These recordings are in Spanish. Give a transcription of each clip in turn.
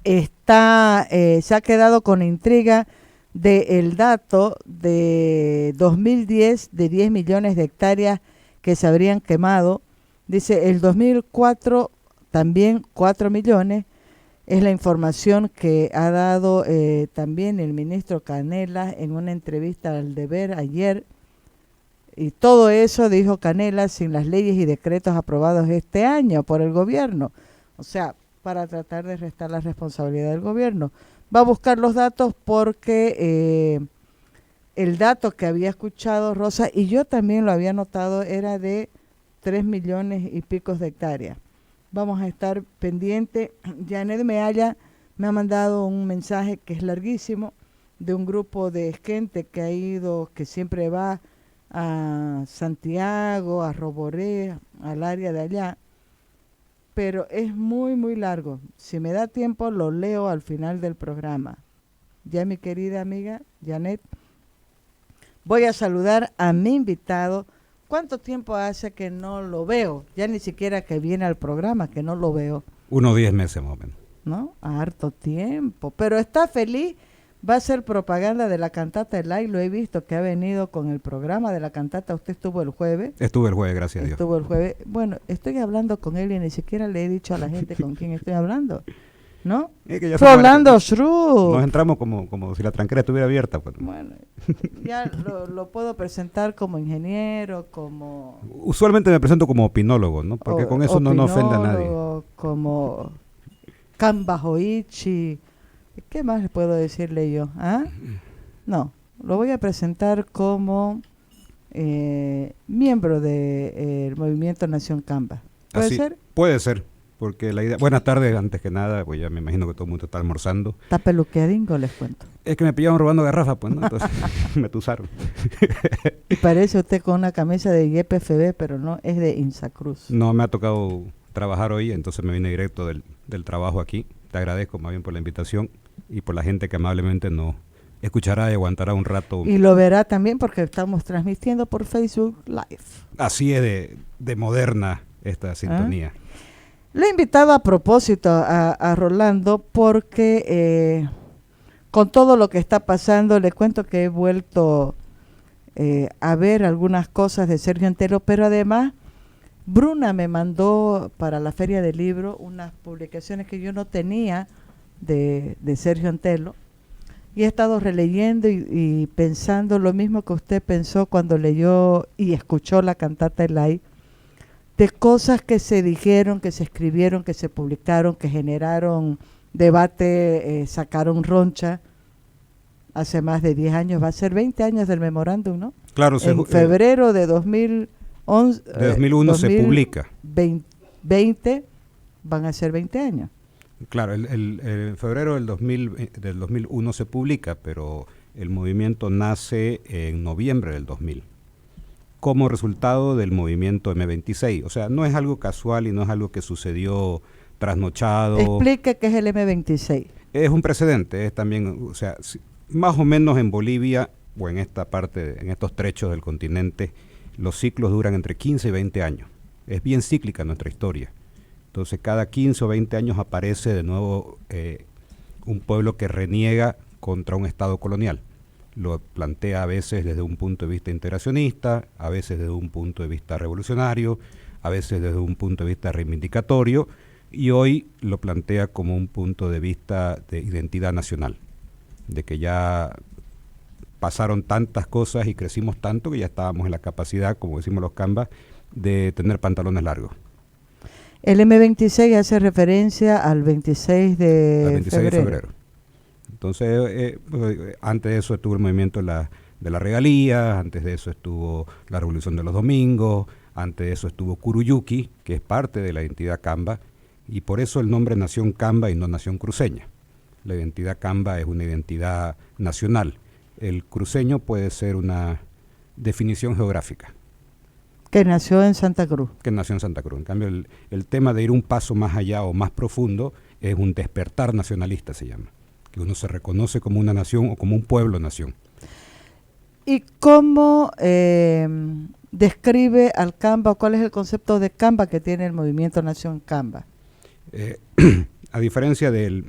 se ha quedado con intriga del dato de 2010 de 10 millones de hectáreas que se habrían quemado. Dice el 2004 también 4 millones. Es la información que ha dado también el ministro Canelas en una entrevista al Deber ayer. Y todo eso, dijo Canelas, sin las leyes y decretos aprobados este año por el gobierno. O sea, para tratar de restar la responsabilidad del gobierno. Va a buscar los datos porque el dato que había escuchado Rosa, y yo también lo había notado, era de 3 millones y pico de hectáreas. Vamos a estar pendiente. Janet Mealla me ha mandado un mensaje que es larguísimo, de un grupo de gente que ha ido, que siempre va a Santiago, a Roboré, al área de allá, pero es muy, muy largo. Si me da tiempo, lo leo al final del programa. Ya, mi querida amiga Janet, voy a saludar a mi invitado. ¿Cuánto tiempo hace que no lo veo? Ya ni siquiera que viene al programa, que no lo veo. Unos 10 meses más o menos. ¿No? Harto tiempo. Pero está feliz. Va a hacer propaganda de la cantata Elay. Lo he visto que ha venido con el programa de la cantata. Usted estuvo el jueves. Estuve el jueves, gracias a Dios. Estuvo el jueves. Bueno, estoy hablando con él y ni siquiera le he dicho a la gente con quién estoy hablando. ¿No? Es que ya Rolando Schrupp. Nos entramos como si la tranquera estuviera abierta. Pues. Bueno, ya lo puedo presentar como ingeniero, como... Usualmente me presento como opinólogo, ¿no? Porque con eso no ofende a nadie. Como Kamba Hoichi. ¿Qué más puedo decirle yo? ¿Ah? No, lo voy a presentar como miembro del movimiento Nación Kamba. ¿Puede ser? Puede ser. Porque la idea... Buenas tardes, antes que nada, pues ya me imagino que todo el mundo está almorzando. Está peluqueadingo, les cuento. Es que me pillaron robando garrafas, pues, ¿no? Entonces me tusaron. Y parece usted con una camisa de YPFB, pero no, es de Insacruz. No, me ha tocado trabajar hoy, entonces me vine directo del trabajo aquí. Te agradezco más bien por la invitación y por la gente que amablemente nos escuchará y aguantará un rato. Y lo verá también porque estamos transmitiendo por Facebook Live. Así es de moderna esta sintonía. Le he invitado a propósito a Rolando porque con todo lo que está pasando, le cuento que he vuelto a ver algunas cosas de Sergio Antelo, pero además Bruna me mandó para la Feria del Libro unas publicaciones que yo no tenía de Sergio Antelo y he estado releyendo y pensando lo mismo que usted pensó cuando leyó y escuchó la cantata Elay, de cosas que se dijeron, que se escribieron, que se publicaron, que generaron debate, sacaron roncha hace más de 10 años. Va a ser 20 años del memorándum, ¿no? Claro. En febrero de 2011, de 2001 se publica. 20 van a ser 20 años. Claro, en febrero del 2001 se publica, pero el movimiento nace en noviembre del 2000. Como resultado del movimiento M26. O sea, no es algo casual y no es algo que sucedió trasnochado. Explique qué es el M26. Es un precedente, es también, o sea, más o menos en Bolivia o en esta parte, en estos trechos del continente, los ciclos duran entre 15 y 20 años. Es bien cíclica nuestra historia. Entonces, cada 15 o 20 años aparece de nuevo un pueblo que reniega contra un Estado colonial. Lo plantea a veces desde un punto de vista integracionista, a veces desde un punto de vista revolucionario, a veces desde un punto de vista reivindicatorio, y hoy lo plantea como un punto de vista de identidad nacional, de que ya pasaron tantas cosas y crecimos tanto que ya estábamos en la capacidad, como decimos los Kambas, de tener pantalones largos. El M26 hace referencia al 26 de febrero. Entonces, antes de eso estuvo el movimiento de la regalía, antes de eso estuvo la Revolución de los Domingos, antes de eso estuvo Curuyuki, que es parte de la identidad Kamba, y por eso el nombre Nación Kamba y no Nación Cruceña. La identidad Kamba es una identidad nacional. El cruceño puede ser una definición geográfica. Que nació en Santa Cruz. En cambio, el tema de ir un paso más allá o más profundo es un despertar nacionalista, se llama. Que uno se reconoce como una nación o como un pueblo-nación. ¿Y cómo describe al Kamba, o cuál es el concepto de Kamba que tiene el movimiento Nación Kamba? A diferencia del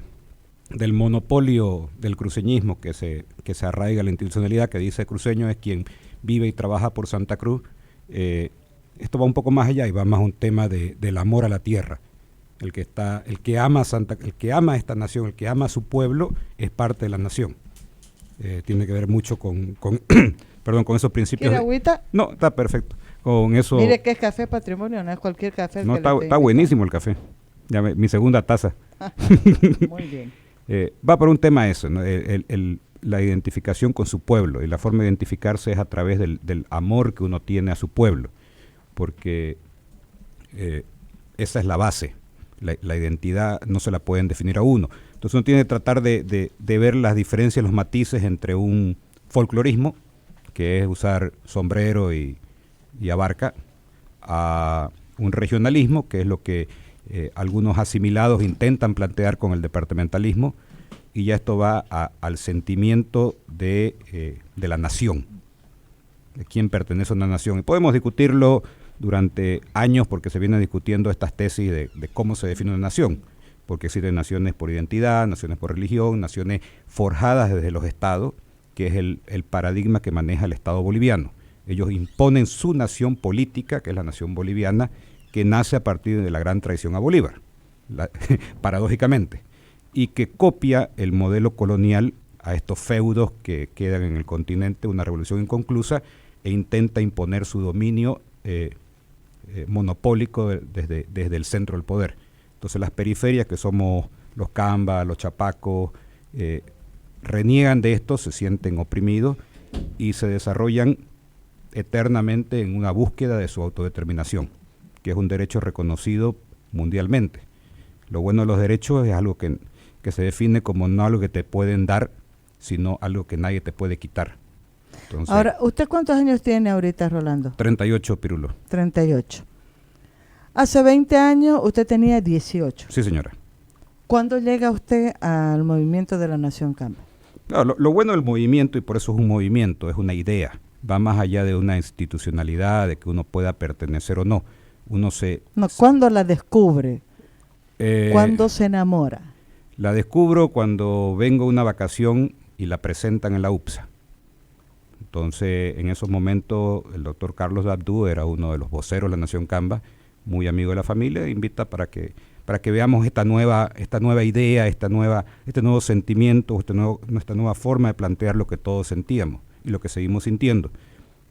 del monopolio del cruceñismo que se arraiga a la institucionalidad, que dice Cruceño es quien vive y trabaja por Santa Cruz. Esto va un poco más allá y va más a un tema del amor a la tierra. El que ama esta nación, el que ama a su pueblo, es parte de la nación. Tiene que ver mucho con perdón, con esos principios. ¿Quiere agüita? No, está perfecto. Con eso. Mire que es café patrimonio, no es cualquier café. No, está buenísimo el café. Ya mi segunda taza. Muy bien. Va por un tema eso, ¿no? La identificación con su pueblo, y la forma de identificarse es a través del amor que uno tiene a su pueblo, porque esa es la base. La identidad no se la pueden definir a uno. Entonces uno tiene que tratar de ver las diferencias, los matices entre un folclorismo, que es usar sombrero y abarca, a un regionalismo, que es lo que algunos asimilados intentan plantear con el departamentalismo, y ya esto va al sentimiento de la nación, de quién pertenece a una nación. Y podemos discutirlo durante años porque se vienen discutiendo estas tesis de cómo se define una nación, porque existen naciones por identidad, naciones por religión, naciones forjadas desde los estados, que es el paradigma que maneja el Estado boliviano. Ellos imponen su nación política, que es la nación boliviana, que nace a partir de la gran traición a Bolívar, paradójicamente, y que copia el modelo colonial a estos feudos que quedan en el continente, una revolución inconclusa, e intenta imponer su dominio monopólico desde el centro del poder. Entonces las periferias, que somos los Camba, los Chapacos, reniegan de esto, se sienten oprimidos y se desarrollan eternamente en una búsqueda de su autodeterminación, que es un derecho reconocido mundialmente. Lo bueno de los derechos es algo que se define como no algo que te pueden dar, sino algo que nadie te puede quitar. Entonces, ahora, ¿usted cuántos años tiene ahorita, Rolando? 38, Pirulo. 38. Hace 20 años usted tenía 18. Sí, señora. ¿Cuándo llega usted al movimiento de la Nación Camba? No, lo bueno del movimiento, y por eso es un movimiento, es una idea. Va más allá de una institucionalidad, de que uno pueda pertenecer o no. ¿Cuándo la descubre? ¿Cuándo se enamora? La descubro cuando vengo a una vacación y la presentan en la UPSA. Entonces, en esos momentos, el doctor Carlos Abdú era uno de los voceros de la Nación Camba, muy amigo de la familia, invita para que veamos esta nueva idea, este nuevo sentimiento, esta nueva forma de plantear lo que todos sentíamos y lo que seguimos sintiendo.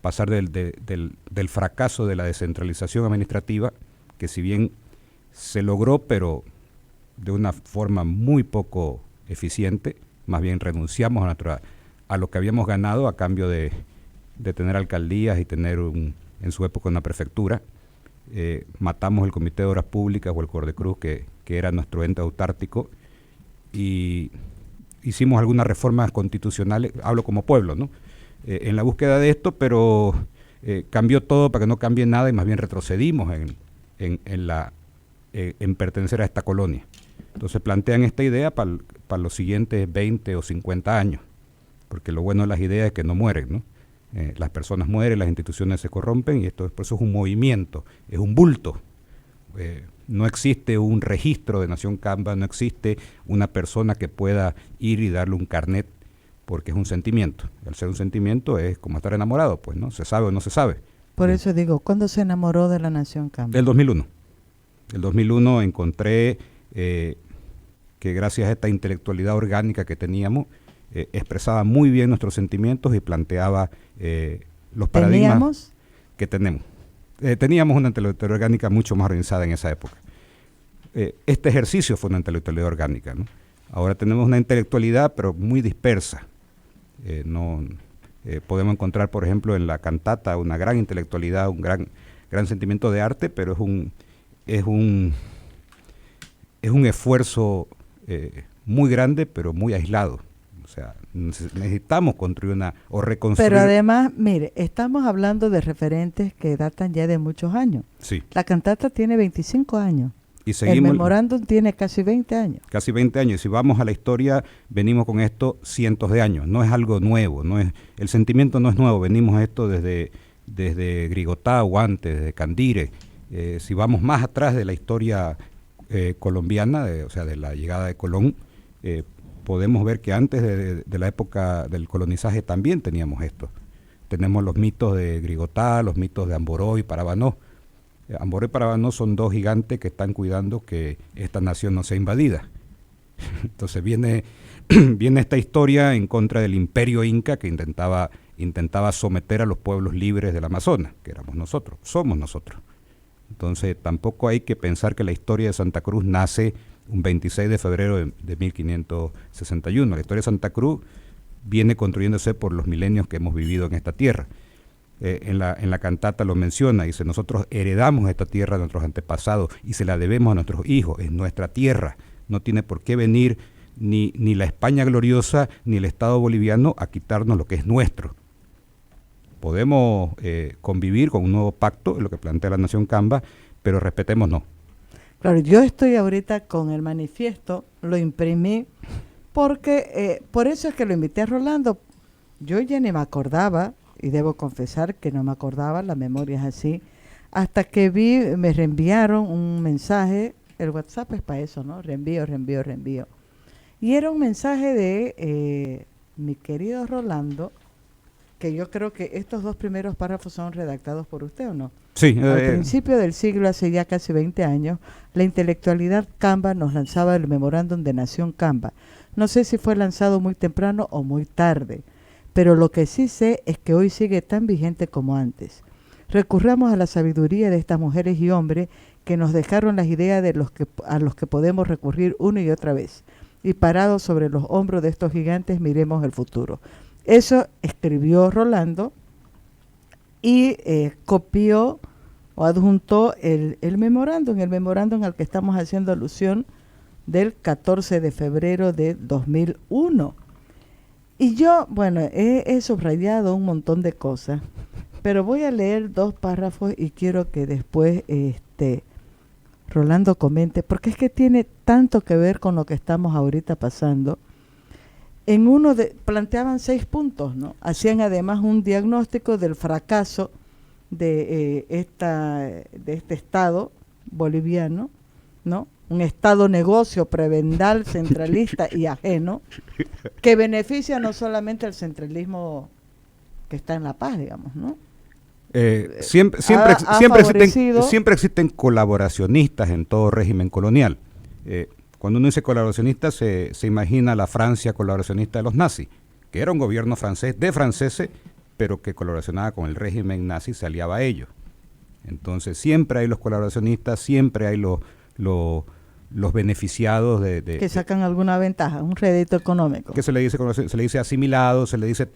Pasar del fracaso de la descentralización administrativa, que si bien se logró, pero de una forma muy poco eficiente, más bien renunciamos a lo que habíamos ganado a cambio de tener alcaldías y tener en su época una prefectura. Matamos el Comité de Obras Públicas o el Cordecruz, que era nuestro ente autártico, y hicimos algunas reformas constitucionales, hablo como pueblo, ¿no? En la búsqueda de esto, pero cambió todo para que no cambie nada y más bien retrocedimos en pertenecer a esta colonia. Entonces plantean esta idea para los siguientes 20 o 50 años, porque lo bueno de las ideas es que no mueren, ¿no? Las personas mueren, las instituciones se corrompen, y por eso es un movimiento, es un bulto. No existe un registro de Nación Camba, no existe una persona que pueda ir y darle un carnet, porque es un sentimiento. Al ser un sentimiento es como estar enamorado, pues, ¿no? Se sabe o no se sabe. Por eso digo, ¿cuándo se enamoró de la Nación Camba? El 2001. El 2001 encontré que gracias a esta intelectualidad orgánica que teníamos, expresaba muy bien nuestros sentimientos y planteaba los paradigmas que tenemos. Teníamos una intelectualidad orgánica mucho más organizada en esa época. Este ejercicio fue una intelectualidad orgánica, ¿no? Ahora tenemos una intelectualidad, pero muy dispersa. Podemos encontrar, por ejemplo, en la cantata una gran intelectualidad, un gran sentimiento de arte, pero es un esfuerzo muy grande, pero muy aislado. O sea, necesitamos construir o reconstruir. Pero además, mire, estamos hablando de referentes que datan ya de muchos años. Sí. La cantata tiene 25 años. Y seguimos, el memorándum tiene casi 20 años. Casi 20 años. Si vamos a la historia, venimos con esto cientos de años. No es algo nuevo. El sentimiento no es nuevo. Venimos a esto desde Grigotá o antes, desde Candire. Si vamos más atrás de la historia colombiana, o sea, de la llegada de Colón, podemos ver que antes de la época del colonizaje también teníamos esto. Tenemos los mitos de Grigotá, los mitos de Amboró y Parabanó. Amboró y Parabanó son dos gigantes que están cuidando que esta nación no sea invadida. Entonces viene esta historia en contra del imperio inca que intentaba someter a los pueblos libres del Amazonas, que éramos nosotros, somos nosotros. Entonces tampoco hay que pensar que la historia de Santa Cruz nace un 26 de febrero de 1561. La historia de Santa Cruz viene construyéndose por los milenios que hemos vivido en esta tierra. En la cantata lo menciona, dice, nosotros heredamos esta tierra de nuestros antepasados y se la debemos a nuestros hijos, es nuestra tierra, no tiene por qué venir ni la España gloriosa ni el Estado boliviano a quitarnos lo que es nuestro. Podemos convivir con un nuevo pacto, es lo que plantea la Nación Camba, pero respetémonos. Claro, yo estoy ahorita con el manifiesto, lo imprimí, porque por eso es que lo invité a Rolando. Yo ya ni me acordaba, y debo confesar que no me acordaba, la memoria es así, hasta que me reenviaron un mensaje, el WhatsApp es para eso, ¿no? Reenvío. Y era un mensaje de mi querido Rolando, que yo creo que estos dos primeros párrafos son redactados por usted, ¿o no? Sí. Al principio del siglo, hace ya casi 20 años, la intelectualidad Camba nos lanzaba el memorándum de Nación Camba. No sé si fue lanzado muy temprano o muy tarde, pero lo que sí sé es que hoy sigue tan vigente como antes. Recurramos a la sabiduría de estas mujeres y hombres que nos dejaron las ideas a los que podemos recurrir una y otra vez. Y parados sobre los hombros de estos gigantes, miremos el futuro. Eso escribió Rolando y copió o adjuntó el memorándum al que estamos haciendo alusión del 14 de febrero de 2001. Y yo, bueno, he subrayado un montón de cosas, pero voy a leer 2 párrafos y quiero que después Rolando comente, porque es que tiene tanto que ver con lo que estamos ahorita pasando. En uno planteaban 6 puntos, ¿no? Hacían además un diagnóstico del fracaso de este Estado boliviano, ¿no? Un Estado negocio prebendal, centralista y ajeno, que beneficia no solamente al centralismo que está en La Paz, digamos, ¿no? Siempre existen colaboracionistas en todo régimen colonial. Cuando uno dice colaboracionista se imagina la Francia colaboracionista de los nazis, que era un gobierno francés de franceses, pero que colaboracionaba con el régimen nazi, se aliaba a ellos. Entonces siempre hay los colaboracionistas, siempre hay los beneficiados que sacan alguna ventaja, un rédito económico. Que se le dice asimilados, se le dice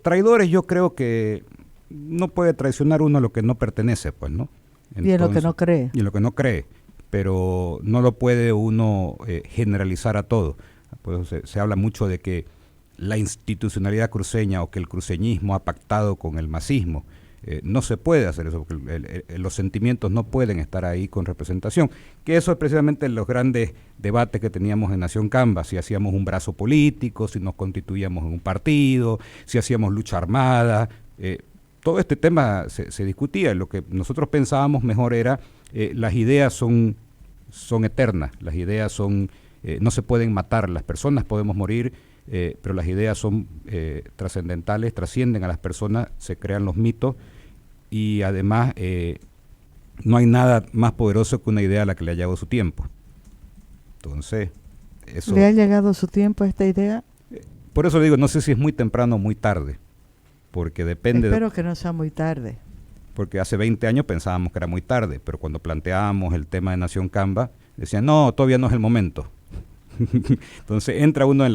traidores. Yo creo que no puede traicionar uno a lo que no pertenece, pues, ¿no? Entonces, y en lo que no cree. Y en lo que no cree, pero no lo puede uno generalizar a todo. Pues se habla mucho de que la institucionalidad cruceña o que el cruceñismo ha pactado con el masismo. No se puede hacer eso, porque los sentimientos no pueden estar ahí con representación. Que eso es precisamente los grandes debates que teníamos en Nación Camba, si hacíamos un brazo político, si nos constituíamos en un partido, si hacíamos lucha armada. Todo este tema se discutía. Lo que nosotros pensábamos mejor era, las ideas son eternas, las ideas no se pueden matar, las personas podemos morir, pero las ideas son trascendentales, trascienden a las personas, se crean los mitos y además no hay nada más poderoso que una idea a la que le ha llegado su tiempo. Entonces, eso... ¿Le ha llegado su tiempo a esta idea? Por eso digo, no sé si es muy temprano o muy tarde, porque depende... Espero que no sea muy tarde. Porque hace 20 años pensábamos que era muy tarde, pero cuando planteábamos el tema de Nación Camba, decían, no, todavía no es el momento. Entonces entra uno en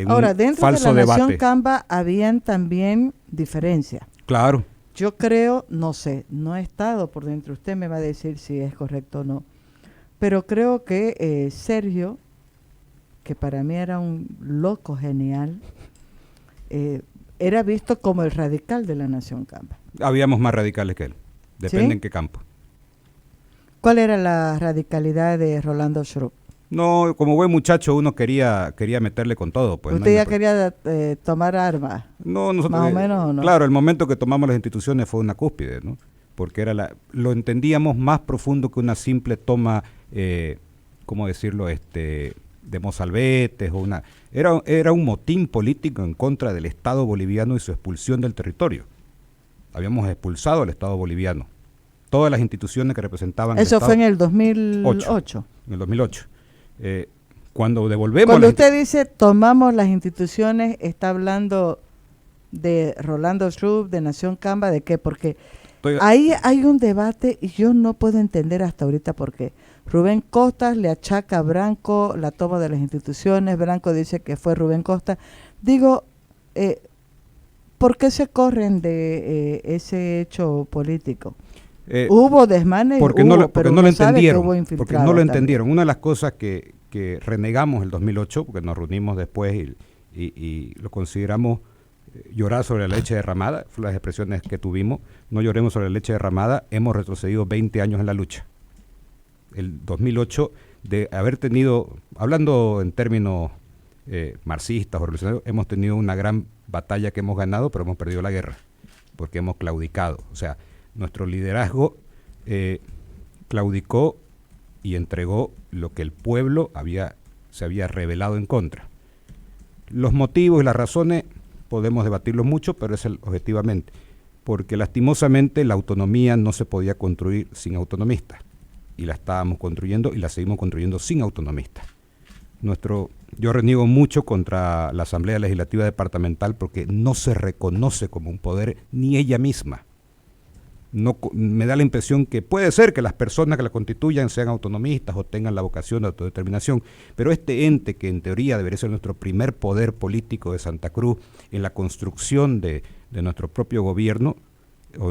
Ahora, dentro falso de la debate. Nación Camba habían también diferencias. Claro. Yo creo, no sé, no he estado por dentro, usted me va a decir si es correcto o no, pero creo que Sergio, que para mí era un loco genial, era visto como el radical de la Nación Camba. Habíamos más radicales que él, depende ¿Sí? en qué campo. ¿Cuál era la radicalidad de Rolando Schrupp? No, como buen muchacho uno quería meterle con todo. Pues, ¿Usted ya quería tomar armas? No, nosotros, más o menos, ¿o no? Claro, el momento que tomamos las instituciones fue una cúspide, ¿no? Porque lo entendíamos más profundo que una simple toma, ¿cómo decirlo? mozalbetes, era un motín político en contra del Estado boliviano y su expulsión del territorio. Habíamos expulsado al Estado boliviano. Todas las instituciones que representaban Eso el fue Estado, en el 2008. en el 2008. Cuando devolvemos... Cuando usted dice tomamos las instituciones, ¿está hablando de Rolando Schrupp, de Nación Camba, de qué? Porque ahí hay un debate y yo no puedo entender hasta ahorita por qué. Rubén Costas le achaca a Branco la toma de las instituciones, Branco dice que fue Rubén Costas. Digo, ¿por qué se corren de ese hecho político? Hubo desmanes, porque no lo entendieron. Porque no lo entendieron. Una de las cosas que renegamos el 2008, porque nos reunimos después y lo consideramos llorar sobre la leche derramada, fueron las expresiones que tuvimos, no lloremos sobre la leche derramada, hemos retrocedido 20 años en la lucha. El 2008, de haber tenido, hablando en términos marxistas o revolucionarios, hemos tenido una gran batalla que hemos ganado, pero hemos perdido la guerra, porque hemos claudicado. O sea, nuestro liderazgo claudicó y entregó lo que el pueblo se había rebelado en contra. Los motivos y las razones podemos debatirlos mucho, pero es objetivamente, porque lastimosamente la autonomía no se podía construir sin autonomistas, y la estábamos construyendo y la seguimos construyendo sin autonomistas. Yo reniego mucho contra la Asamblea Legislativa Departamental porque no se reconoce como un poder ni ella misma. No, me da la impresión que puede ser que las personas que la constituyan sean autonomistas o tengan la vocación de autodeterminación, pero este ente que en teoría debería ser nuestro primer poder político de Santa Cruz en la construcción de nuestro propio gobierno o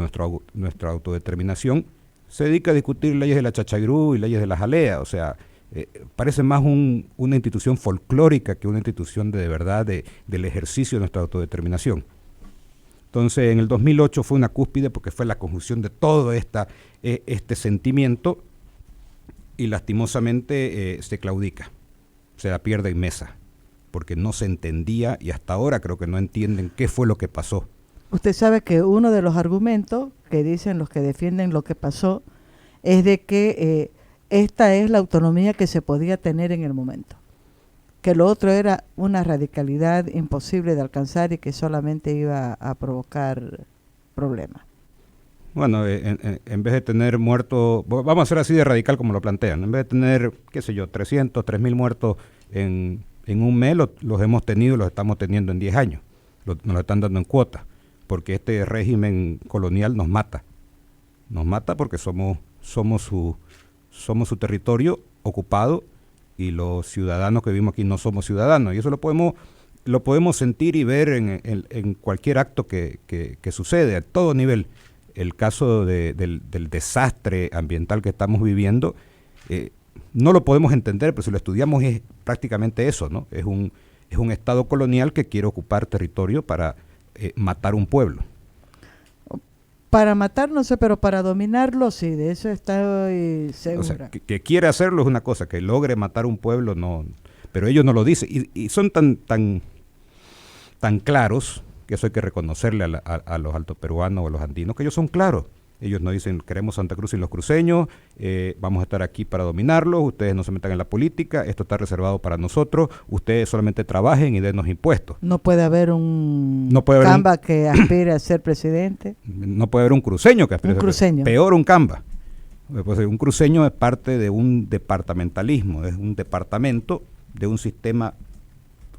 nuestra autodeterminación, se dedica a discutir leyes de la chachagrú y leyes de la jalea. O sea, parece más una institución folclórica que una institución de verdad del ejercicio de nuestra autodeterminación. Entonces, en el 2008 fue una cúspide porque fue la conjunción de todo este sentimiento y lastimosamente se claudica, se la pierde en mesa, porque no se entendía y hasta ahora creo que no entienden qué fue lo que pasó. Usted sabe que uno de los argumentos que dicen los que defienden lo que pasó es de que esta es la autonomía que se podía tener en el momento, que lo otro era una radicalidad imposible de alcanzar y que solamente iba a provocar problemas. Bueno, en vez de tener muertos, vamos a ser así de radical como lo plantean, en vez de tener, 300, 3.000 muertos en un mes, los hemos tenido y los estamos teniendo en 10 años, nos lo están dando en cuotas, porque este régimen colonial nos mata porque somos su territorio ocupado, y los ciudadanos que vivimos aquí no somos ciudadanos, y eso lo podemos sentir y ver en cualquier acto que sucede a todo nivel. El caso del desastre ambiental que estamos viviendo, no lo podemos entender, pero si lo estudiamos es prácticamente eso, ¿no? Es un Estado colonial que quiere ocupar territorio para matar un pueblo. Para matar, no sé, pero para dominarlo, sí, de eso estoy segura. O sea, que quiere hacerlo es una cosa, que logre matar un pueblo, no. Pero ellos no lo dicen, y son tan claros, que eso hay que reconocerle a los altoperuanos o a los andinos, que ellos son claros. Ellos no dicen, queremos Santa Cruz sin los cruceños, vamos a estar aquí para dominarlos, ustedes no se metan en la política, esto está reservado para nosotros, ustedes solamente trabajen y denos impuestos. No puede haber un Camba que aspire a ser presidente. No puede haber un cruceño que aspire a ser presidente. Peor un Camba. Pues un cruceño es parte de un departamentalismo, es un departamento de un sistema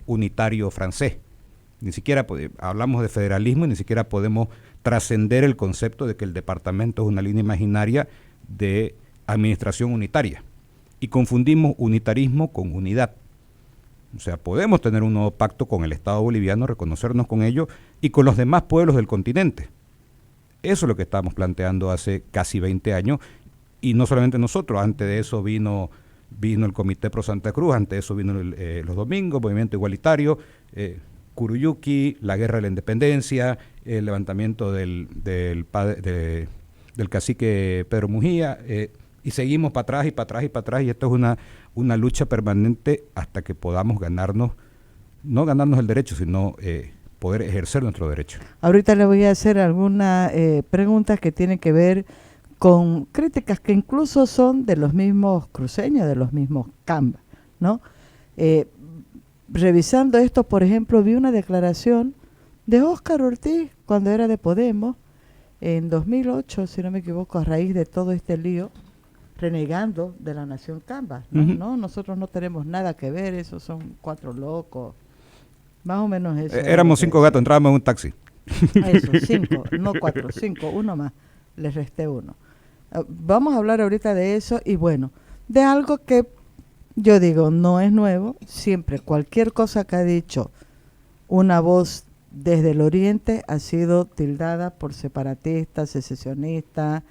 unitario francés. Ni siquiera hablamos de federalismo y ni siquiera podemos trascender el concepto de que el departamento es una línea imaginaria de administración unitaria. Y confundimos unitarismo con unidad. O sea, podemos tener un nuevo pacto con el Estado boliviano, reconocernos con ellos y con los demás pueblos del continente. Eso es lo que estábamos planteando hace casi 20 años, y no solamente nosotros. Antes de eso vino el Comité Pro Santa Cruz, antes de eso vino los Domingos, Movimiento Igualitario, Curuyuqui, la Guerra de la Independencia, el levantamiento del cacique Pedro Mujía, y seguimos para atrás y para atrás y para atrás, y esto es una lucha permanente hasta que podamos no ganarnos el derecho, sino poder ejercer nuestro derecho. Ahorita le voy a hacer algunas preguntas que tienen que ver con críticas que incluso son de los mismos cruceños, de los mismos Camba, ¿no? Eh, Revisando esto, por ejemplo, vi una declaración de Óscar Ortiz cuando era de Podemos, en 2008, si no me equivoco, a raíz de todo este lío, renegando de la Nación Camba. No, no, nosotros no tenemos nada que ver, esos son 4 locos. Más o menos eso. Éramos 5 gatos, entrábamos en un taxi. Eso, 5, no 4, 5, uno más. Le resté uno. Vamos a hablar ahorita de eso y bueno, de algo que yo digo no es nuevo. Siempre, cualquier cosa que ha dicho una voz desde el oriente ha sido tildada por separatistas, secesionistas,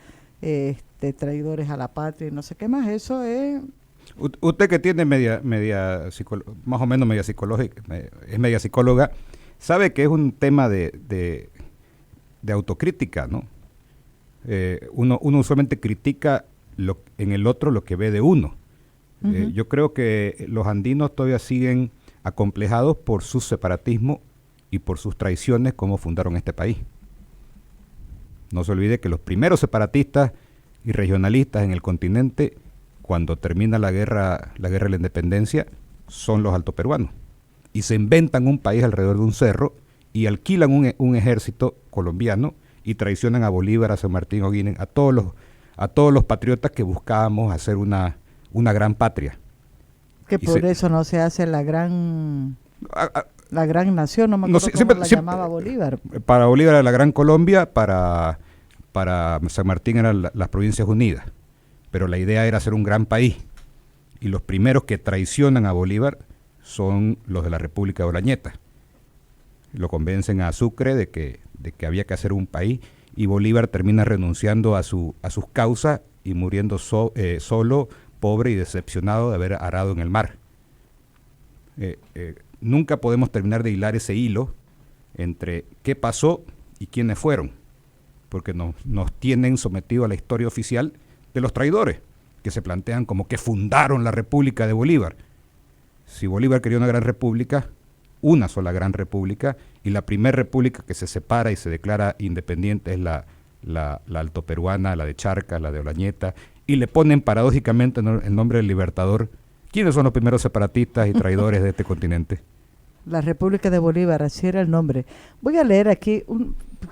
traidores a la patria y no sé qué más. Eso es... Usted que tiene más o menos media psicológica, es media psicóloga, sabe que es un tema de autocrítica, ¿no? Uno usualmente critica en el otro lo que ve de uno. Yo creo que los andinos todavía siguen acomplejados por su separatismo y por sus traiciones como fundaron este país. No se olvide que los primeros separatistas y regionalistas en el continente, cuando termina la guerra de la independencia, son los altoperuanos. Y se inventan un país alrededor de un cerro y alquilan un ejército colombiano y traicionan a Bolívar, a San Martín O'Higgins, a todos los patriotas que buscábamos hacer una gran patria. Que por eso no se hace la gran nación, no me acuerdo cómo la llamaba Bolívar. Para Bolívar era la Gran Colombia, para San Martín eran las Provincias Unidas. Pero la idea era hacer un gran país. Y los primeros que traicionan a Bolívar son los de la República de Olañeta. Lo convencen a Sucre de que había que hacer un país y Bolívar termina renunciando a sus causas y muriendo solo, pobre y decepcionado de haber arado en el mar. Nunca podemos terminar de hilar ese hilo entre qué pasó y quiénes fueron, porque nos tienen sometidos a la historia oficial de los traidores, que se plantean como que fundaron la República de Bolívar. Si Bolívar quería una gran república, una sola gran república, y la primera república que se separa y se declara independiente es la altoperuana, la de Charcas, la de Olañeta, y le ponen paradójicamente el nombre del Libertador. ¿Quiénes son los primeros separatistas y traidores de este continente? La República de Bolívar, así era el nombre. Voy a leer aquí,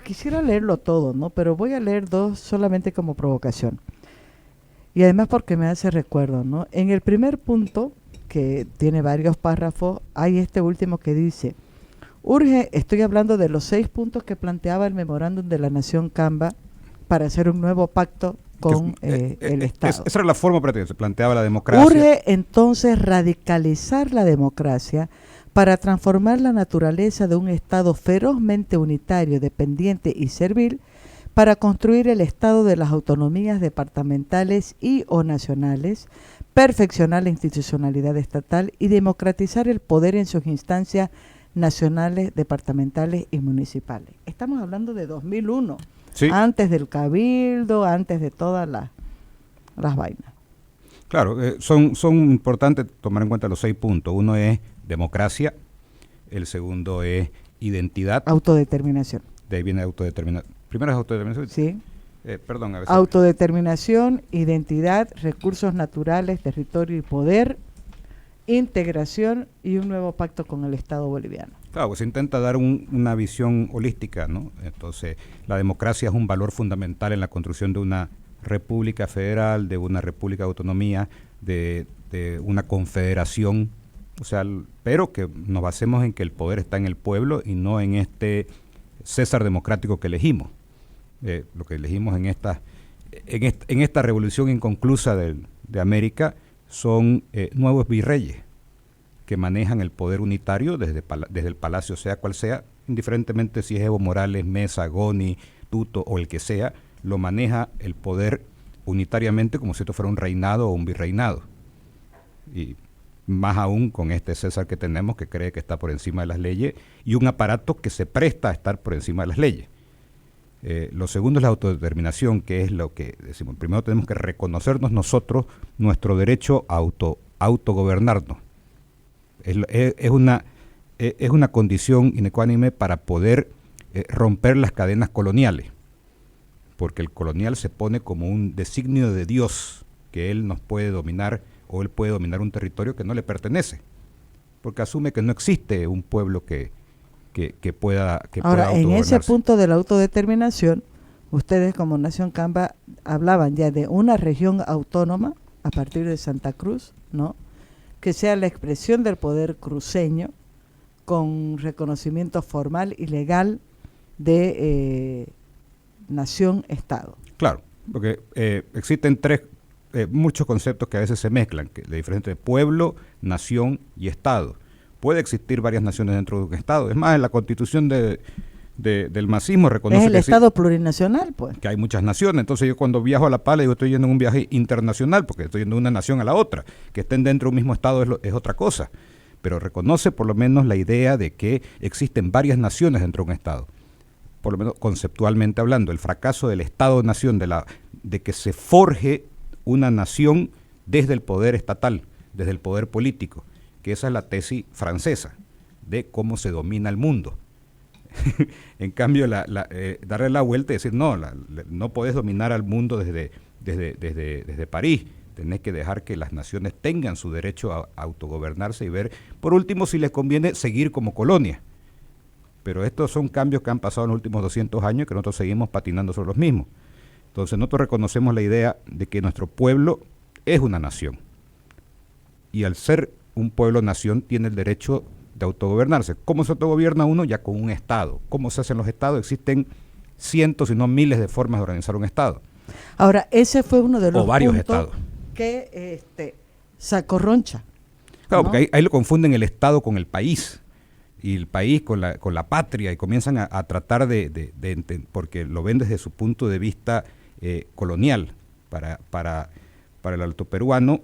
quisiera leerlo todo, ¿no? Pero voy a leer 2 solamente como provocación. Y además porque me hace recuerdo, ¿no? En el primer punto, que tiene varios párrafos, hay este último que dice: urge, estoy hablando de los 6 puntos que planteaba el memorándum de la Nación Camba para hacer un nuevo pacto con el Estado. Esa era la forma para que se planteaba la democracia. Urge entonces radicalizar la democracia para transformar la naturaleza de un Estado ferozmente unitario, dependiente y servil, para construir el Estado de las autonomías departamentales y o nacionales, perfeccionar la institucionalidad estatal y democratizar el poder en sus instancias nacionales, departamentales y municipales. Estamos hablando de 2001, sí, antes del cabildo, antes de todas las vainas. Claro, son importantes tomar en cuenta los 6 puntos. Uno es democracia, el segundo es identidad. Autodeterminación. De ahí viene autodeterminación. Primero es autodeterminación. Sí. Perdón, a veces. Autodeterminación, identidad, recursos naturales, territorio y poder, integración y un nuevo pacto con el Estado boliviano. Claro, pues se intenta dar una visión holística, ¿no? Entonces, la democracia es un valor fundamental en la construcción de una república federal, de una república de autonomía, de una confederación, o sea, pero que nos basemos en que el poder está en el pueblo y no en este César democrático que elegimos. Lo que elegimos en esta revolución inconclusa de América son nuevos virreyes que manejan el poder unitario desde el palacio, sea cual sea, indiferentemente si es Evo Morales, Mesa, Goni, Tuto o el que sea, lo maneja el poder unitariamente como si esto fuera un reinado o un virreinado. Y más aún con este César que tenemos, que cree que está por encima de las leyes, y un aparato que se presta a estar por encima de las leyes. Lo segundo es la autodeterminación, que es lo que decimos. Primero tenemos que reconocernos nosotros nuestro derecho a autogobernarnos. Es una condición inecuánime para poder romper las cadenas coloniales, porque el colonial se pone como un designio de Dios, que él nos puede dominar o él puede dominar un territorio que no le pertenece. porque asume que no existe un pueblo que pueda Ahora, en ese autogobernarse. punto de la autodeterminación, ustedes como Nación Camba hablaban ya de una región autónoma a partir de Santa Cruz, ¿no? Que sea la expresión del poder cruceño con reconocimiento formal y legal de nación-estado. Claro, porque existen muchos conceptos que a veces se mezclan, que la diferencia entre pueblo, nación y estado. Puede existir varias naciones dentro de un estado. Es más, en la constitución del masismo reconoce Es el estado plurinacional, pues. que hay muchas naciones. Entonces yo cuando viajo a La Pala digo estoy yendo en un viaje internacional porque estoy yendo de una nación a la otra. Que estén dentro de un mismo estado es otra cosa. Pero reconoce por lo menos la idea de que existen varias naciones dentro de un estado. Por lo menos conceptualmente hablando, el fracaso del Estado-nación, de que se forje una nación desde el poder estatal, desde el poder político, que esa es la tesis francesa de cómo se domina el mundo. En cambio, darle la vuelta y decir, no podés dominar al mundo desde París, tenés que dejar que las naciones tengan su derecho a autogobernarse y ver, por último, si les conviene seguir como colonia. Pero estos son cambios que han pasado en los últimos 200 años que nosotros seguimos patinando sobre los mismos. Entonces nosotros reconocemos la idea de que nuestro pueblo es una nación. Y al ser un pueblo-nación tiene el derecho de autogobernarse. ¿Cómo se autogobierna uno? Ya con un Estado. ¿Cómo se hacen los Estados? Existen cientos, si no miles de formas de organizar un Estado. Ahora, ese fue uno de los varios puntos estados que sacó Roncha. Claro, ¿no? porque ahí lo confunden el Estado con el país. Y el país con la patria y comienzan a tratar porque lo ven desde su punto de vista colonial. Para el alto peruano,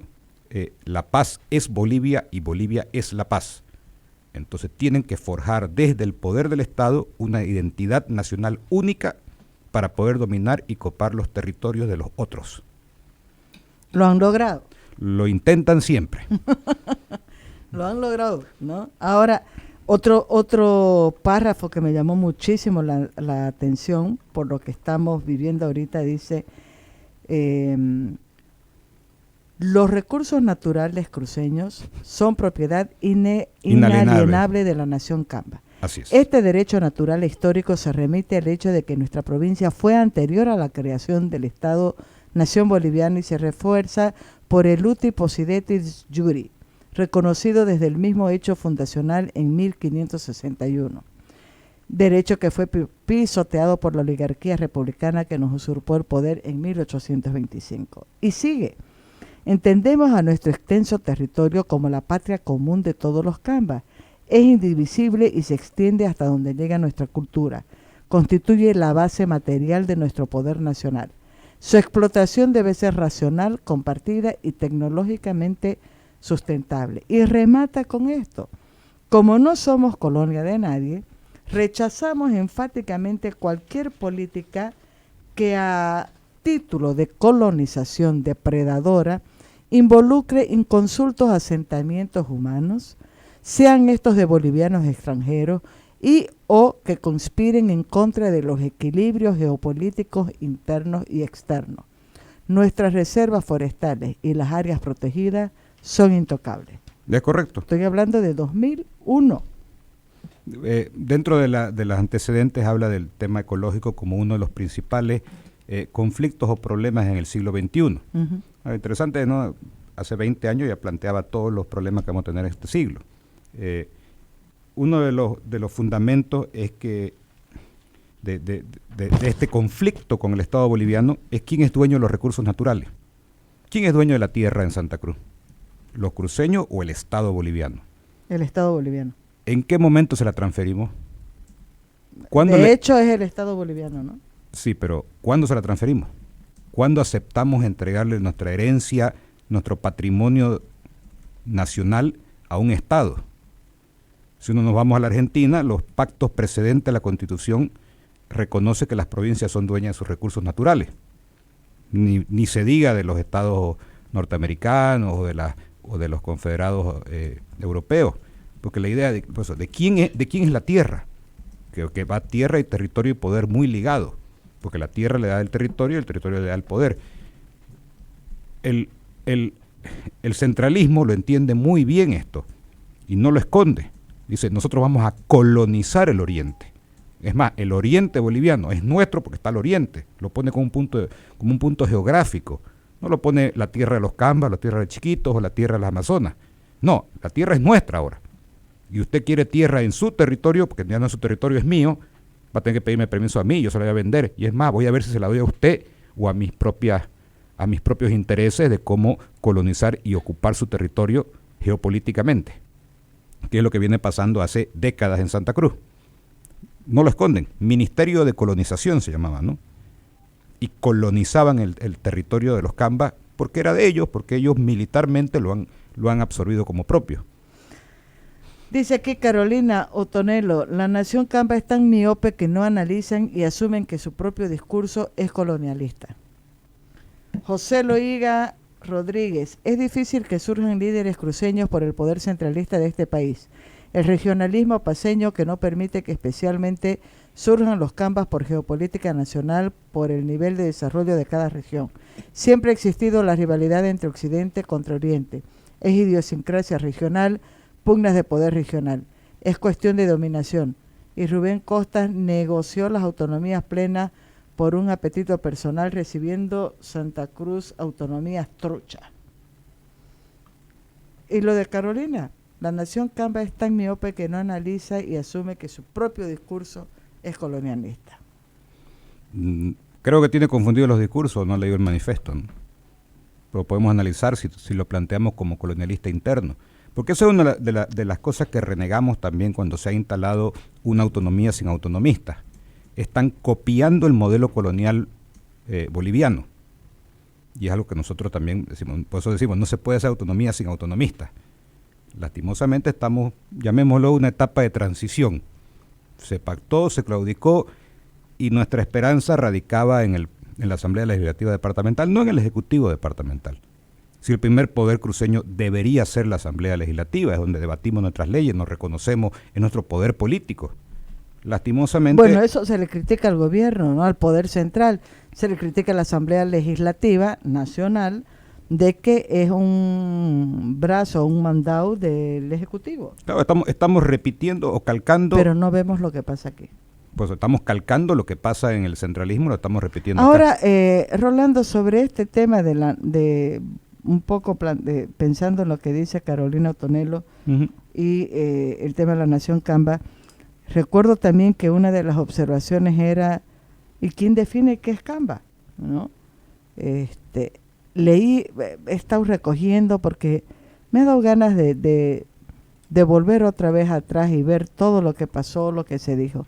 la paz es Bolivia y Bolivia es la paz. Entonces tienen que forjar desde el poder del Estado una identidad nacional única para poder dominar y copar los territorios de los otros. Lo han logrado. Lo intentan siempre. Lo han logrado, ¿no? Ahora, otro párrafo que me llamó muchísimo la atención por lo que estamos viviendo ahorita dice, los recursos naturales cruceños son propiedad inalienable de la Nación Camba. Así es. Este derecho natural e histórico se remite al hecho de que nuestra provincia fue anterior a la creación del Estado-Nación Boliviano y se refuerza por el uti possidetis juri, reconocido desde el mismo hecho fundacional en 1561. Derecho que fue pisoteado por la oligarquía republicana que nos usurpó el poder en 1825. Y sigue. Entendemos a nuestro extenso territorio como la patria común de todos los cambas. Es indivisible y se extiende hasta donde llega nuestra cultura. Constituye la base material de nuestro poder nacional. Su explotación debe ser racional, compartida y tecnológicamente sustentable. Y remata con esto. Como no somos colonia de nadie, rechazamos enfáticamente cualquier política que a título de colonización depredadora involucre inconsultos asentamientos humanos, sean estos de bolivianos extranjeros y o que conspiren en contra de los equilibrios geopolíticos internos y externos. Nuestras reservas forestales y las áreas protegidas son intocables. Es correcto. Estoy hablando de 2001. Dentro de los antecedentes habla del tema ecológico como uno de los principales conflictos o problemas en el siglo XXI. Interesante, ¿no? Hace 20 años ya planteaba todos los problemas que vamos a tener en este siglo. Uno de los fundamentos es que de este conflicto con el Estado boliviano es quién es dueño de los recursos naturales. ¿Quién es dueño de la tierra en Santa Cruz? ¿Los cruceños o el Estado boliviano? El Estado boliviano. ¿En qué momento se la transferimos? De hecho es el Estado boliviano, ¿no? Sí, pero ¿cuándo se la transferimos? ¿Cuándo aceptamos entregarle nuestra herencia, nuestro patrimonio nacional a un Estado? Si nos vamos a la Argentina, los pactos precedentes a la Constitución reconoce que las provincias son dueñas de sus recursos naturales. Ni se diga de los estados norteamericanos o de los confederados europeos, porque la idea de quién es la tierra, que va tierra y territorio y poder muy ligados, porque la tierra le da el territorio y el territorio le da el poder. El centralismo lo entiende muy bien esto, y no lo esconde. Dice, nosotros vamos a colonizar el oriente. Es más, el oriente boliviano es nuestro porque está al oriente. Lo pone como un punto geográfico. No lo pone la tierra de los Cambas, la tierra de Chiquitos o la tierra de las Amazonas. No, la tierra es nuestra ahora. Y usted quiere tierra en su territorio, porque ya no es su territorio, es mío, va a tener que pedirme permiso a mí, yo se la voy a vender. Y es más, voy a ver si se la doy a usted o a mis propios intereses de cómo colonizar y ocupar su territorio geopolíticamente, que es lo que viene pasando hace décadas en Santa Cruz. No lo esconden, Ministerio de Colonización se llamaba, ¿no? Y colonizaban el territorio de los Cambas porque era de ellos, porque ellos militarmente lo han absorbido como propio. Dice aquí Carolina Otonelo, la nación Camba es tan miope que no analizan y asumen que su propio discurso es colonialista. José Loiga Rodríguez, es difícil que surjan líderes cruceños por el poder centralista de este país. El regionalismo paceño que no permite que especialmente surjan los Cambas por geopolítica nacional, por el nivel de desarrollo de cada región. Siempre ha existido la rivalidad entre Occidente contra Oriente. Es idiosincrasia regional, pugnas de poder regional. Es cuestión de dominación. Y Rubén Costas negoció las autonomías plenas por un apetito personal, recibiendo Santa Cruz autonomías truchas. Y lo de Carolina, la nación Camba es tan miope que no analiza y asume que su propio discurso es colonialista. Creo que tiene confundido los discursos, no ha leído el manifiesto, ¿no? Pero podemos analizar si lo planteamos como colonialista interno. Porque eso es una de las cosas que renegamos también cuando se ha instalado una autonomía sin autonomistas. Están copiando el modelo colonial boliviano. Y es algo que nosotros también decimos, por eso decimos, no se puede hacer autonomía sin autonomistas. Lastimosamente estamos, llamémoslo, una etapa de transición. Se pactó, se claudicó y nuestra esperanza radicaba en la Asamblea Legislativa Departamental, no en el Ejecutivo Departamental. Si el primer poder cruceño debería ser la Asamblea Legislativa, es donde debatimos nuestras leyes, nos reconocemos en nuestro poder político. Lastimosamente... Bueno, eso se le critica al gobierno, ¿no? Al poder central. Se le critica a la Asamblea Legislativa Nacional de que es un brazo, un mandado del Ejecutivo. Claro, estamos repitiendo o calcando... Pero no vemos lo que pasa aquí. Pues estamos calcando lo que pasa en el centralismo, lo estamos repitiendo ahora, acá. Rolando, sobre este tema de un poco pensando en lo que dice Carolina Otonelo y el tema de la nación Camba, recuerdo también que una de las observaciones era, ¿y quién define qué es Camba? ¿No? Leí, he estado recogiendo porque me ha dado ganas de volver otra vez atrás y ver todo lo que pasó, lo que se dijo.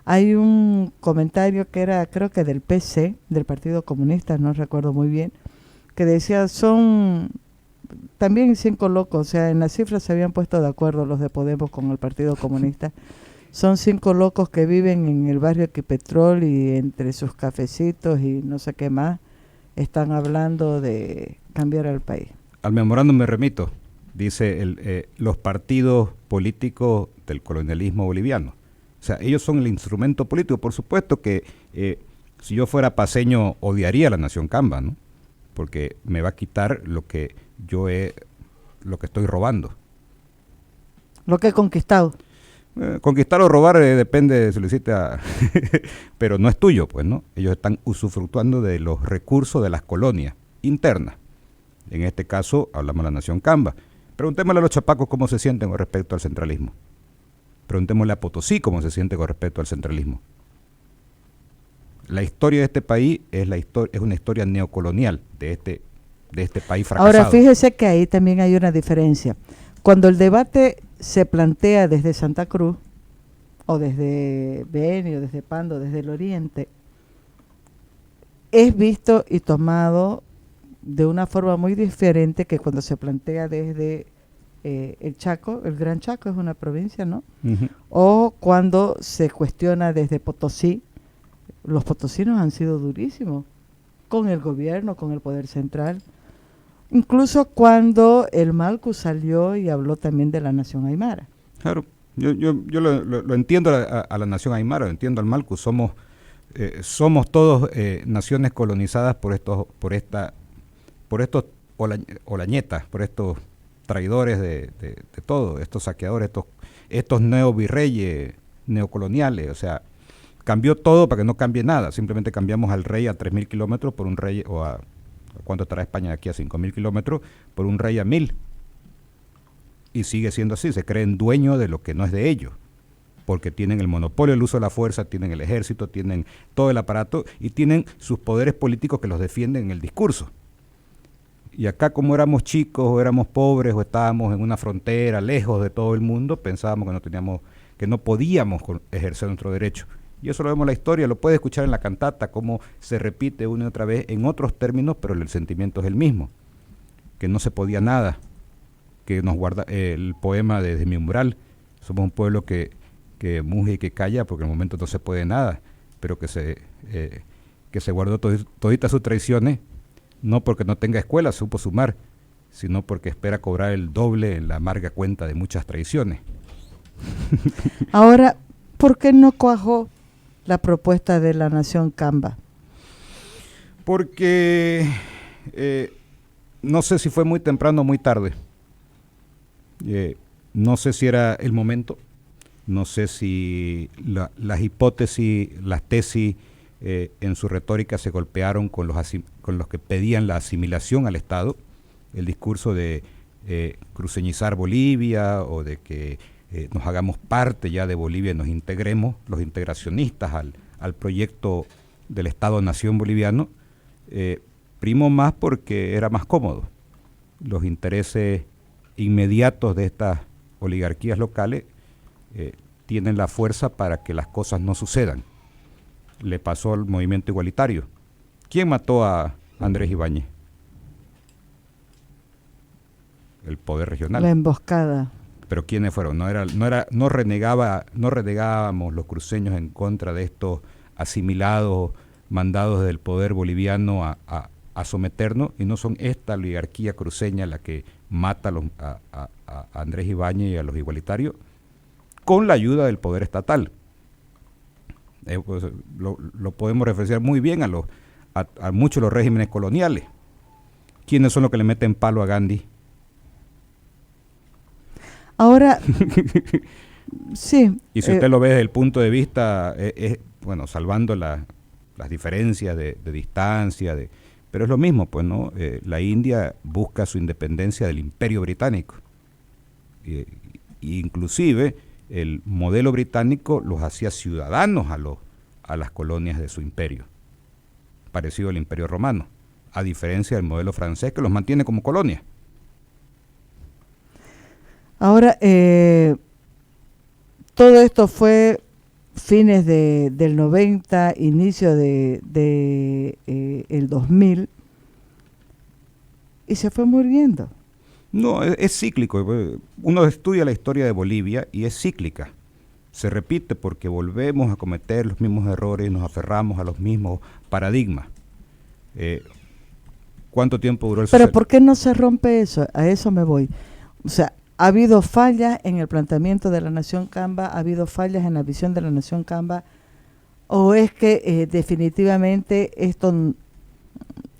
Hay un comentario que era, creo que del PC, del Partido Comunista, no recuerdo muy bien, que decía, son también 5 locos, o sea, en las cifras se habían puesto de acuerdo los de Podemos con el Partido Comunista. Son 5 locos que viven en el barrio Equipetrol y entre sus cafecitos y no sé qué más, están hablando de cambiar al país. Al memorándum me remito, dice los partidos políticos del colonialismo boliviano. O sea, ellos son el instrumento político. Por supuesto que si yo fuera paceño odiaría a la nación Camba, ¿no? Porque me va a quitar lo que estoy robando. Lo que he conquistado. Conquistar o robar depende, se lo hiciste a... pero no es tuyo, pues, ¿no? Ellos están usufructuando de los recursos de las colonias internas. En este caso, hablamos de la nación Camba. Preguntémosle a los chapacos cómo se sienten con respecto al centralismo. Preguntémosle a Potosí cómo se siente con respecto al centralismo. La historia de este país es una historia neocolonial de este país fracasado. Ahora, fíjese que ahí también hay una diferencia. Cuando el debate se plantea desde Santa Cruz, o desde Beni, o desde Pando, desde el Oriente, es visto y tomado de una forma muy diferente que cuando se plantea desde el Chaco, el Gran Chaco es una provincia, ¿no? Uh-huh. O cuando se cuestiona desde Potosí. Los potosinos han sido durísimos con el gobierno, con el poder central. Incluso cuando el Malcu salió y habló también de la nación aymara. Claro, yo lo entiendo a la nación aymara, lo entiendo al Malcu. Somos todos naciones colonizadas por estos olañetas, por estos traidores de todo, estos saqueadores, estos neovirreyes, neocoloniales, o sea, cambió todo para que no cambie nada, simplemente cambiamos al rey a 3.000 kilómetros por un rey, o a ¿cuánto estará España de aquí? A 5.000 kilómetros, por un rey a 1.000. Y sigue siendo así, se creen dueños de lo que no es de ellos, porque tienen el monopolio del uso de la fuerza, tienen el ejército, tienen todo el aparato y tienen sus poderes políticos que los defienden en el discurso. Y acá, como éramos chicos o éramos pobres o estábamos en una frontera lejos de todo el mundo, pensábamos que no podíamos ejercer nuestro derecho. Y eso lo vemos en la historia, lo puede escuchar en la cantata, cómo se repite una y otra vez en otros términos, pero el sentimiento es el mismo, que no se podía nada, que nos guarda el poema de Desde mi umbral. Somos un pueblo que muge y que calla porque en el momento no se puede nada, pero que se guardó toditas sus traiciones, no porque no tenga escuela, supo sumar, sino porque espera cobrar el doble en la amarga cuenta de muchas traiciones. Ahora, ¿por qué no cuajó la propuesta de la Nación Camba? Porque no sé si fue muy temprano o muy tarde. No sé si era el momento, no sé si las hipótesis, las tesis en su retórica se golpearon con los que pedían la asimilación al Estado, el discurso de cruceñizar Bolivia o de que nos hagamos parte ya de Bolivia y nos integremos, los integracionistas al proyecto del Estado-Nación boliviano, primó más porque era más cómodo. Los intereses inmediatos de estas oligarquías locales tienen la fuerza para que las cosas no sucedan. Le pasó al movimiento igualitario. ¿Quién mató a Andrés Ibáñez? El poder regional. La emboscada. Pero ¿quiénes fueron? No renegábamos los cruceños en contra de estos asimilados mandados del poder boliviano a someternos, y no son esta oligarquía cruceña la que mata a Andrés Ibáñez y a los igualitarios con la ayuda del poder estatal. Pues, lo podemos referenciar muy bien a muchos de los regímenes coloniales. ¿Quiénes son los que le meten palo a Gandhi? Ahora, sí. Y si usted lo ve desde el punto de vista, bueno, salvando las diferencias de distancia, pero es lo mismo, pues, ¿no? La India busca su independencia del Imperio Británico. Inclusive, el modelo británico los hacía ciudadanos a las colonias de su imperio, parecido al Imperio Romano, a diferencia del modelo francés que los mantiene como colonia. Ahora, todo esto fue fines del 90, inicio de el 2000, y se fue muriendo. No, es cíclico. Uno estudia la historia de Bolivia y es cíclica. Se repite porque volvemos a cometer los mismos errores y nos aferramos a los mismos paradigmas. ¿Cuánto tiempo duró el Pero ¿por qué no se rompe eso? A eso me voy. O sea, ha habido fallas en el planteamiento de la Nación Camba, ha habido fallas en la visión de la Nación Camba, o es que definitivamente esto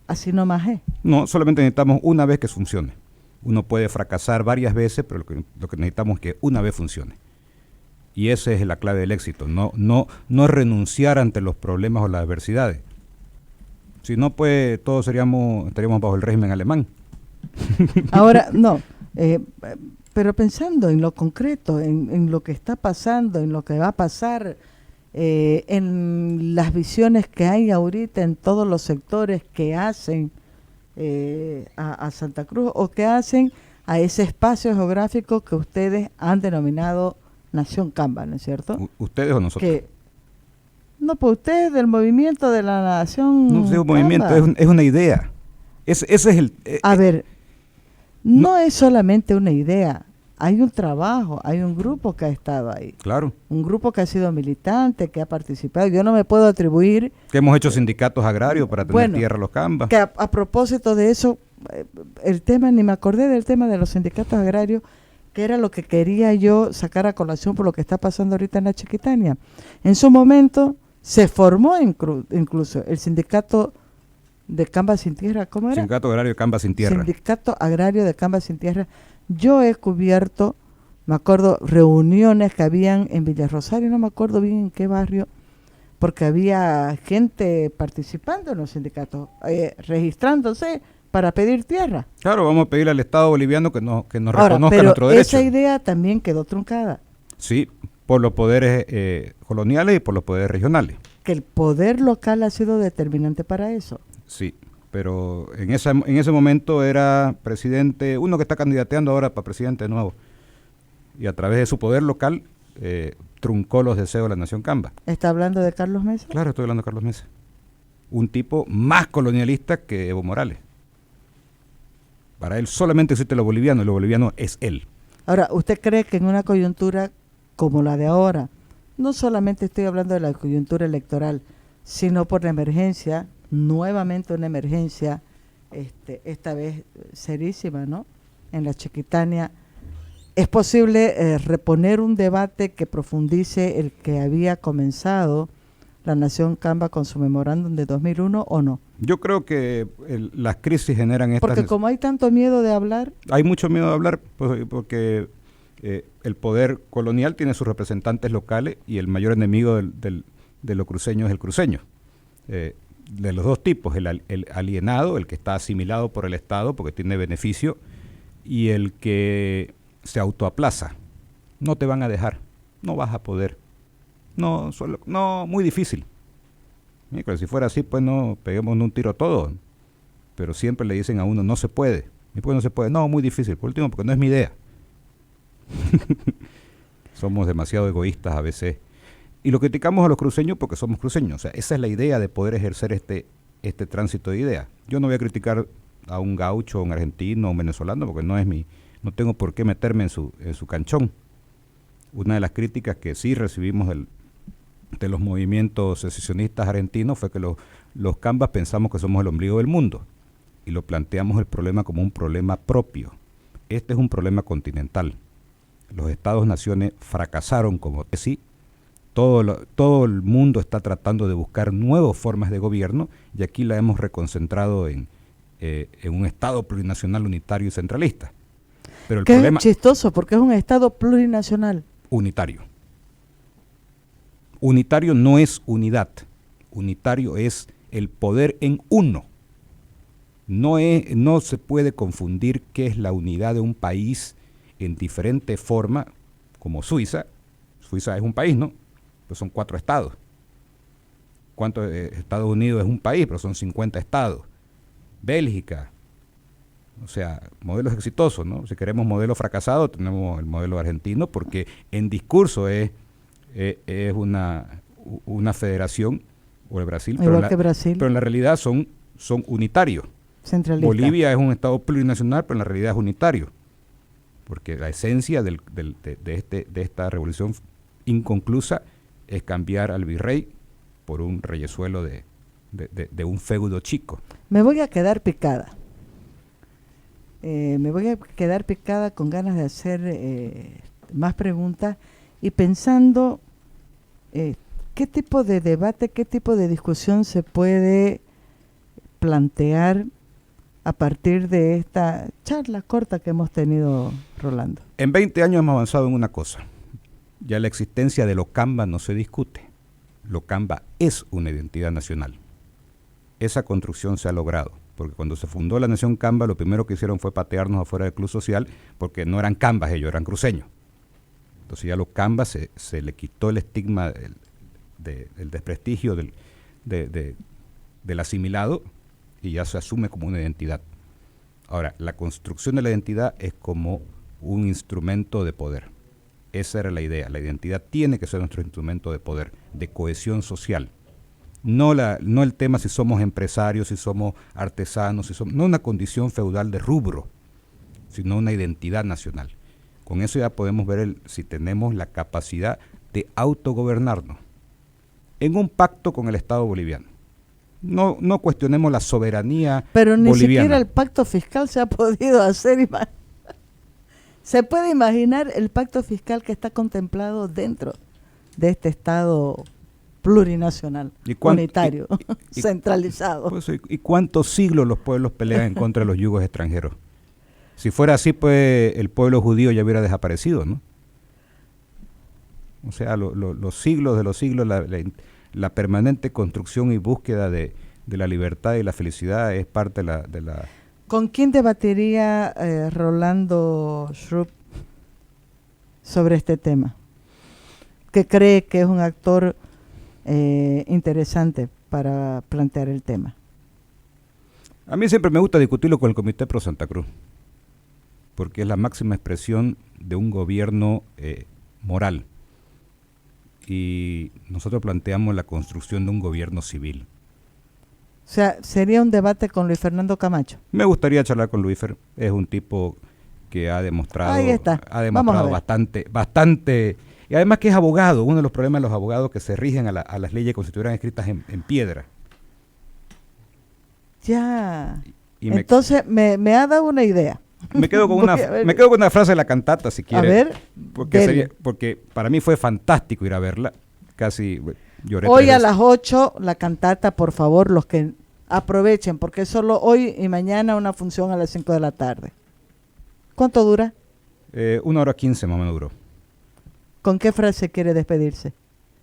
así nomás es. No, solamente necesitamos una vez que funcione. Uno puede fracasar varias veces, pero lo que necesitamos es que una vez funcione. Y esa es la clave del éxito, no renunciar ante los problemas o las adversidades. Si no, pues todos estaríamos bajo el régimen alemán. Ahora, no, pero pensando en lo concreto, en lo que está pasando, en lo que va a pasar, en las visiones que hay ahorita en todos los sectores que hacen a Santa Cruz o que hacen a ese espacio geográfico que ustedes han denominado Nación Camba, ¿no es cierto? ¿Ustedes o nosotros? No, pues ustedes del movimiento de la Nación No es un Camba. movimiento, es una idea. Ese es el... a ver, no es solamente una idea, hay un trabajo, hay un grupo que ha estado ahí. Claro. Un grupo que ha sido militante, que ha participado. Yo no me puedo atribuir... Que hemos hecho sindicatos agrarios para tener tierra a los Cambas. Que a propósito de eso, el tema, ni me acordé del tema de los sindicatos agrarios, que era lo que quería yo sacar a colación por lo que está pasando ahorita en la Chiquitania. En su momento se formó incluso el sindicato de Camba Sin Tierra, ¿cómo era? Sindicato Agrario de Camba Sin Tierra. Sindicato Agrario de Camba Sin Tierra. Yo he cubierto, me acuerdo, reuniones que habían en Villa Rosario, no me acuerdo bien en qué barrio, porque había gente participando en los sindicatos, registrándose para pedir tierra. Claro, vamos a pedir al Estado boliviano que nos Ahora, reconozca pero nuestro derecho. esa idea también quedó truncada. Sí, por los poderes coloniales y por los poderes regionales. Que el poder local ha sido determinante para eso. Sí, pero en ese momento era presidente, uno que está candidateando ahora para presidente de nuevo, y a través de su poder local truncó los deseos de la nación Camba. ¿Está hablando de Carlos Mesa? Claro, estoy hablando de Carlos Mesa. Un tipo más colonialista que Evo Morales. Para él solamente existe lo boliviano, y lo boliviano es él. Ahora, ¿usted cree que en una coyuntura como la de ahora, no solamente estoy hablando de la coyuntura electoral, sino por la emergencia, nuevamente una emergencia, esta vez serísima, ¿no? En la Chiquitania, ¿es posible reponer un debate que profundice el que había comenzado la Nación Camba con su memorándum de 2001 o no? Yo creo que las crisis generan estas... Porque como hay tanto miedo de hablar... Hay mucho miedo de hablar porque el poder colonial tiene sus representantes locales y el mayor enemigo de los cruceños es el cruceño. De los dos tipos, el alienado, el que está asimilado por el Estado porque tiene beneficio, y el que se autoaplaza. No te van a dejar, no vas a poder. No, muy difícil. Pero si fuera así, pues no, peguemos un tiro todo. Pero siempre le dicen a uno, no se puede. ¿Y por qué no se puede? No, muy difícil. Por último, porque no es mi idea. Somos demasiado egoístas a veces. Y lo criticamos a los cruceños porque somos cruceños. O sea, esa es la idea de poder ejercer este tránsito de ideas. Yo no voy a criticar a un gaucho, a un argentino, a un venezolano, porque no tengo por qué meterme en su canchón. Una de las críticas que sí recibimos de los movimientos secesionistas argentinos fue que los cambas pensamos que somos el ombligo del mundo y lo planteamos el problema como un problema propio. Este es un problema continental. Los estados-naciones fracasaron como que sí. Todo el mundo está tratando de buscar nuevas formas de gobierno y aquí la hemos reconcentrado en un estado plurinacional unitario y centralista. Pero el problema es chistoso porque es un estado plurinacional. Unitario. Unitario no es unidad. Unitario es el poder en uno. No se puede confundir qué es la unidad de un país en diferente forma, como Suiza. Suiza es un país, ¿no? Pues son 4 estados. Estados Unidos es un país, pero son 50 estados. Bélgica, o sea, modelos exitosos, ¿no? Si queremos modelo fracasado, tenemos el modelo argentino, porque en discurso es una federación, o el Brasil, igual que Brasil, pero en la realidad son unitarios. Centralista. Bolivia es un estado plurinacional, pero en la realidad es unitario, porque la esencia de esta revolución inconclusa es cambiar al virrey por un reyesuelo de un feudo chico. Me voy a quedar picada. Me voy a quedar picada con ganas de hacer más preguntas y pensando qué tipo de debate, qué tipo de discusión se puede plantear a partir de esta charla corta que hemos tenido, Rolando. En 20 años hemos avanzado en una cosa. Ya la existencia de Locamba no se discute. Locamba es una identidad nacional. Esa construcción se ha logrado, porque cuando se fundó la Nación Camba, lo primero que hicieron fue patearnos afuera del club social, porque no eran cambas ellos, eran cruceños. Entonces ya los cambas se le quitó el estigma del desprestigio del asimilado y ya se asume como una identidad. Ahora, la construcción de la identidad es como un instrumento de poder. Esa era la idea. La identidad tiene que ser nuestro instrumento de poder, de cohesión social. No el tema si somos empresarios, si somos artesanos, no una condición feudal de rubro, sino una identidad nacional. Con eso ya podemos ver si tenemos la capacidad de autogobernarnos en un pacto con el Estado boliviano. No cuestionemos la soberanía boliviana. Pero ni siquiera el pacto fiscal se ha podido hacer. ¿Se puede imaginar el pacto fiscal que está contemplado dentro de este Estado plurinacional, unitario, centralizado? Pues, ¿y cuántos siglos los pueblos pelean en contra de los yugos extranjeros? Si fuera así, pues el pueblo judío ya hubiera desaparecido, ¿no? O sea, los siglos de los siglos, la permanente construcción y búsqueda de la libertad y la felicidad es parte de la... ¿Con quién debatiría Rolando Schrupp sobre este tema? ¿Qué cree que es un actor interesante para plantear el tema? A mí siempre me gusta discutirlo con el Comité Pro Santa Cruz, porque es la máxima expresión de un gobierno moral. Y nosotros planteamos la construcción de un gobierno civil. O sea, sería un debate con Luis Fernando Camacho. Me gustaría charlar con Luis Fer. Es un tipo que ha demostrado, Ahí está. bastante, y además que es abogado. Uno de los problemas de los abogados que se rigen a las leyes como si estuvieran escritas en piedra. Ya. Entonces me ha dado una idea. Me quedo con una frase de la cantata, si quieres. A ver, porque para mí fue fantástico ir a verla. Casi lloré. Hoy a las 8 la cantata, por favor, los que aprovechen, porque solo hoy y mañana una función a las 5 de la tarde. ¿Cuánto dura? 1:15 más o menos duró. ¿Con qué frase quiere despedirse?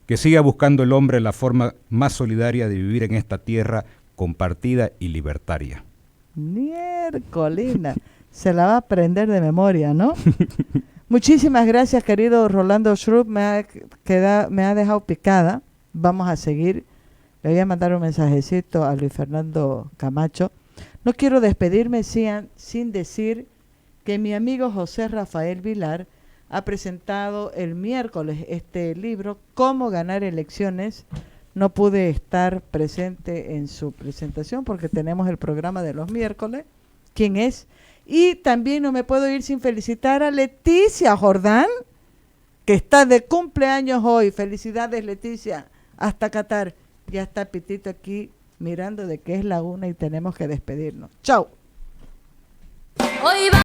Que siga buscando el hombre la forma más solidaria de vivir en esta tierra compartida y libertaria. Miércolina. Se la va a aprender de memoria, ¿no? Muchísimas gracias, querido Rolando Schrupp. Me ha dejado picada. Vamos a seguir. Le voy a mandar un mensajecito a Luis Fernando Camacho. No quiero despedirme sin decir que mi amigo José Rafael Vilar ha presentado el miércoles este libro, Cómo ganar elecciones. No pude estar presente en su presentación porque tenemos el programa de los miércoles. ¿Quién es? Y también no me puedo ir sin felicitar a Leticia Jordán, que está de cumpleaños hoy. Felicidades, Leticia. Hasta Qatar. Ya está Pitito aquí mirando de que es la 1 y tenemos que despedirnos. Chau.